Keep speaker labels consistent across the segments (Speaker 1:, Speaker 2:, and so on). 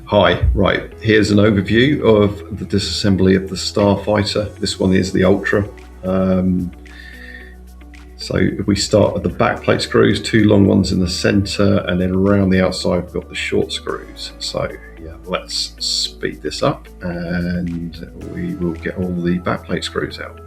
Speaker 1: Hi, right, here's an overview of the disassembly of the StarFighter. This one is the Ultra. So if we start with the backplate screws, two long ones in the center, and then around the outside we've got the short screws. So yeah, let's speed this up and we will get all the backplate screws out.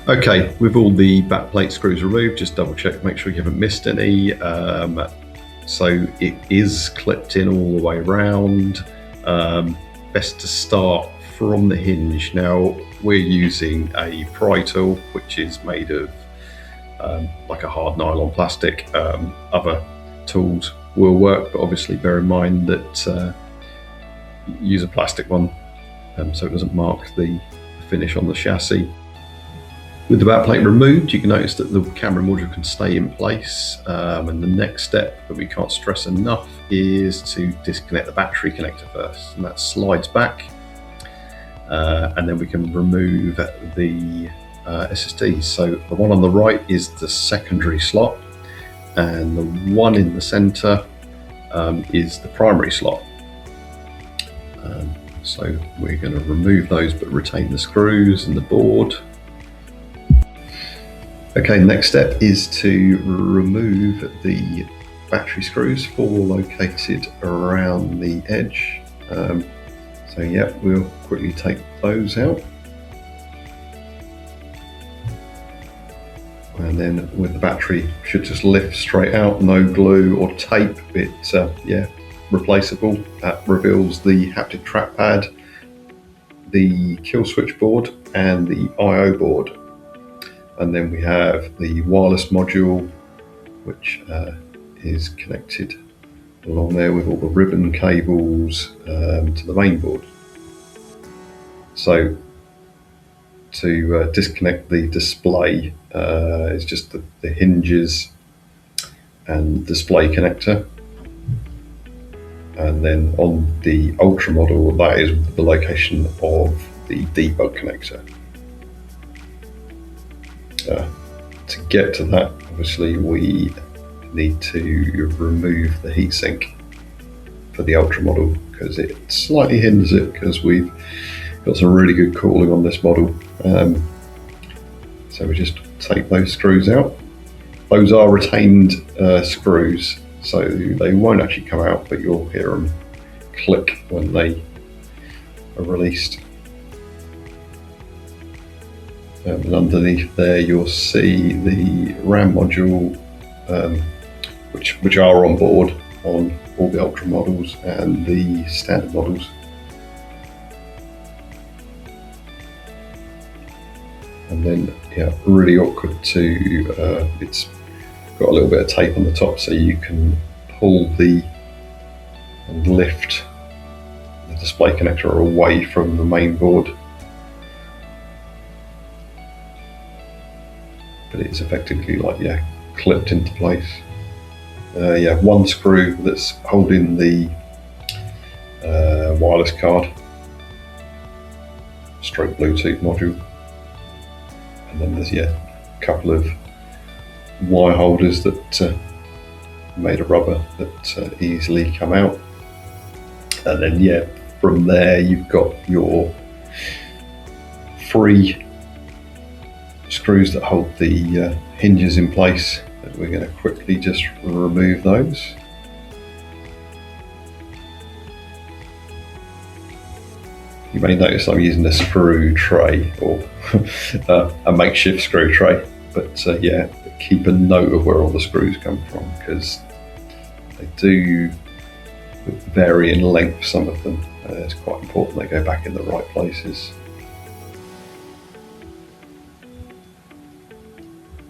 Speaker 1: Okay, with all the backplate screws removed, just double check, make sure you haven't missed any. So it is clipped in all the way around. Best to start from the hinge. Now we're using a pry tool, which is made of like a hard nylon plastic. Other tools will work, but obviously bear in mind that use a plastic one so it doesn't mark the finish on the chassis. With the backplate removed, you can notice that the camera module can stay in place, and the next step that we can't stress enough is to disconnect the battery connector first, and that slides back, and then we can remove the SSDs. So the one on the right is the secondary slot, and the one in the center is the primary slot. So we're going to remove those but retain the screws and the board. Okay, next step is to remove the battery screws, four located around the edge. So yeah, we'll quickly take those out. And then with the battery, should just lift straight out, no glue or tape. It's yeah, replaceable. That reveals the haptic trackpad, the kill switch board and the I/O board. And then we have the wireless module, which is connected along there with all the ribbon cables to the main board. So to disconnect the display, it's just the hinges and display connector. And then on the Ultra model, that is the location of the debug connector. To get to that, obviously we need to remove the heatsink for the Ultra model because it slightly hinders it, because we've got some really good cooling on this model. So we just take those screws out. Those are retained screws, so they won't actually come out, but you'll hear them click when they are released. And underneath there you'll see the RAM module, which are on board on all the Ultra models and the standard models. And then yeah, really awkward to, it's got a little bit of tape on the top, so you can pull and lift the display connector away from the main board. But it's effectively like, yeah, clipped into place. Yeah, one screw that's holding the wireless card, stroke Bluetooth module, and then there's yeah, a couple of wire holders that made of rubber that easily come out. And then yeah, from there you've got your three screws that hold the hinges in place. We're going to quickly just remove those. You may notice I'm using a screw tray, or a makeshift screw tray, but yeah, keep a note of where all the screws come from, because they do vary in length, some of them. It's quite important they go back in the right places.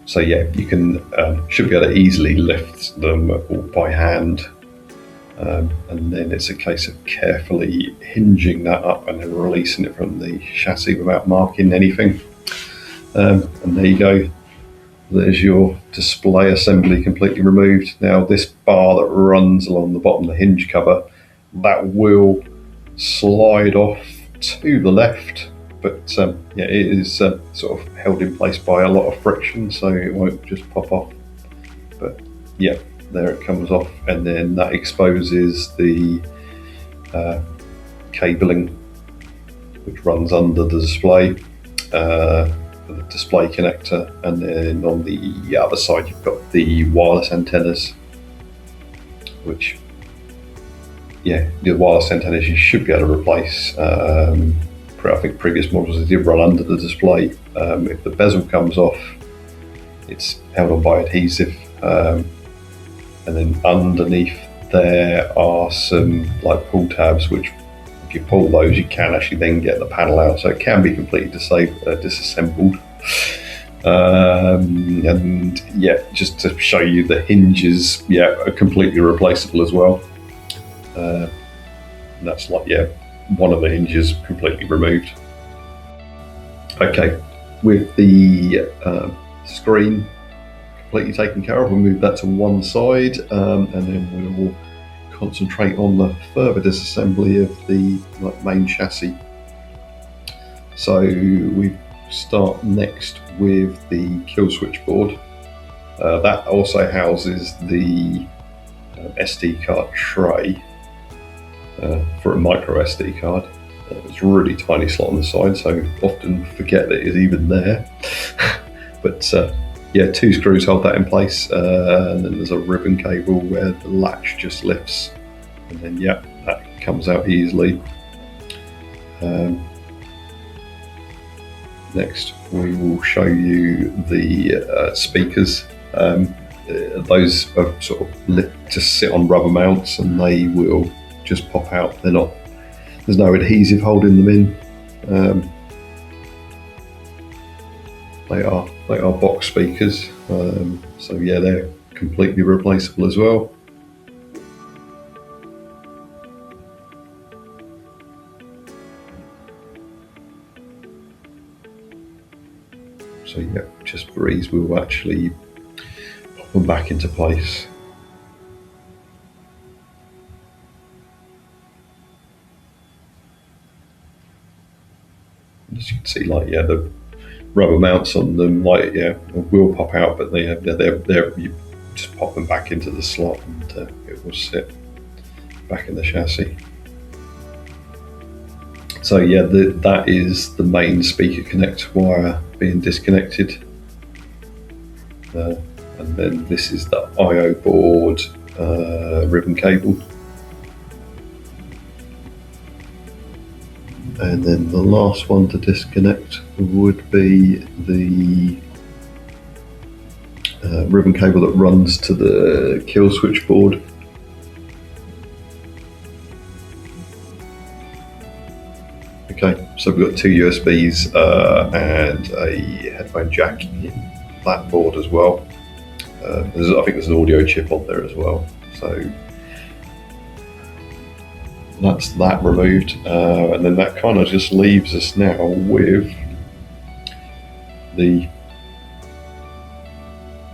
Speaker 1: So yeah, you can should be able to easily lift them all by hand, and then it's a case of carefully hinging that up and then releasing it from the chassis without marking anything. And there you go, there's your display assembly completely removed. Now this bar that runs along the bottom of the hinge cover, that will slide off to the left, but yeah, it is sort of held in place by a lot of friction, so it won't just pop off. But yeah, there it comes off, and then that exposes the cabling which runs under the display, the display connector, and then on the other side you've got the wireless antennas, which, yeah, the wireless antennas you should be able to replace. I think previous models they did run under the display. If the bezel comes off, it's held on by adhesive, and then underneath there are some like pull tabs, which if you pull those you can actually then get the panel out, so it can be completely disassembled. And yeah, just to show you, the hinges, yeah, are completely replaceable as well. And that's like, yeah, one of the hinges completely removed. Okay, with the screen completely taken care of, we'll move that to one side, and then we'll concentrate on the further disassembly of the main chassis. So we start next with the kill switch board. That also houses the SD card tray for a micro SD card. It's a really tiny slot on the side, so often forget that it's even there. But yeah, 2 screws hold that in place, and then there's a ribbon cable where the latch just lifts, and then yeah, that comes out easily. Next we will show you the speakers. Those are sort of just sit on rubber mounts, and they will just pop out. They're not, there's no adhesive holding them in. They are box speakers, so yeah, they're completely replaceable as well. So yeah, just for ease, we'll actually pop them back into place. As you can see, like, yeah, the rubber mounts on them, like, yeah, will pop out, but they're you just pop them back into the slot, and it will sit back in the chassis. So yeah, that is the main speaker connect wire being disconnected, and then this is the I/O board ribbon cable. And then the last one to disconnect would be the ribbon cable that runs to the kill switch board. Okay, so we've got 2 USBs and a headphone jack in that board as well. I think there's an audio chip on there as well. So that's that removed, and then that kind of just leaves us now with the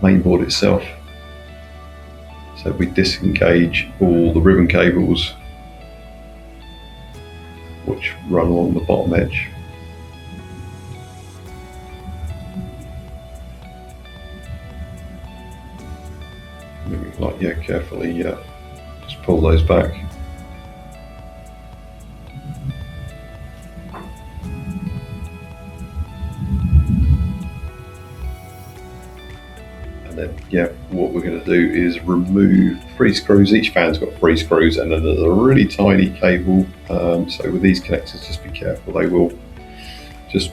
Speaker 1: main board itself. So we disengage all the ribbon cables which run along the bottom edge. Maybe, like, yeah, carefully just pull those back. And then, yeah, what we're going to do is remove 3 screws. Each fan's got 3 screws, and then there's a really tiny cable. So with these connectors, just be careful; they will just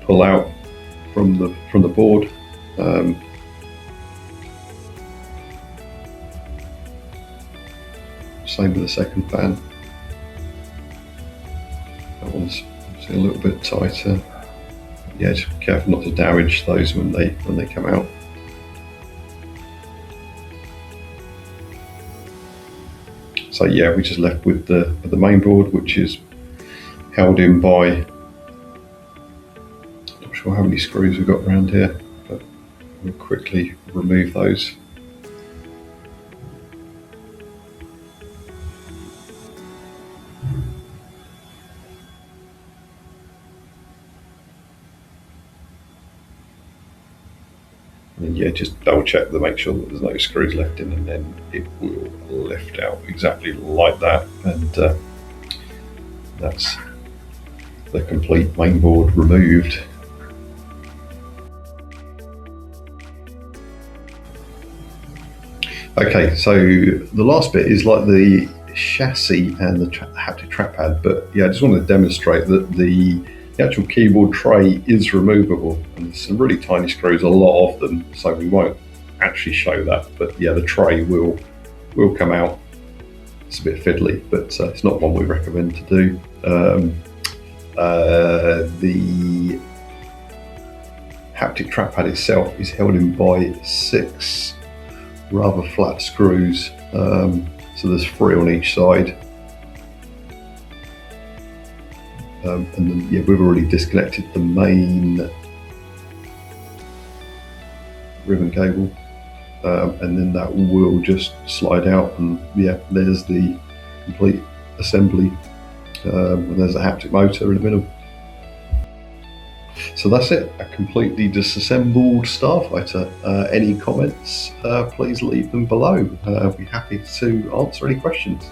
Speaker 1: pull out from the board. Same with the second fan. That one's a little bit tighter. Yeah, just be careful not to damage those when they come out. So yeah, we're just left with the main board, which is held in by, not sure how many screws we've got around here, but We'll quickly remove those. And yeah, just double check to make sure that there's no screws left in, and then it will lift out exactly like that. And that's the complete main board removed. Okay, so the last bit is like the chassis and the haptic trackpad, but yeah, I just wanted to demonstrate that the actual keyboard tray is removable, and there's some really tiny screws, a lot of them, so we won't actually show that, but yeah, the tray will come out. It's a bit fiddly, but it's not one we recommend to do. The haptic trackpad itself is held in by 6 rather flat screws, so there's 3 on each side. And then yeah, we've already disconnected the main ribbon cable, and then that will just slide out, and yeah, there's the complete assembly, and there's a haptic motor in the middle. So that's it, a completely disassembled StarFighter. Any comments, please leave them below. I'll be happy to answer any questions.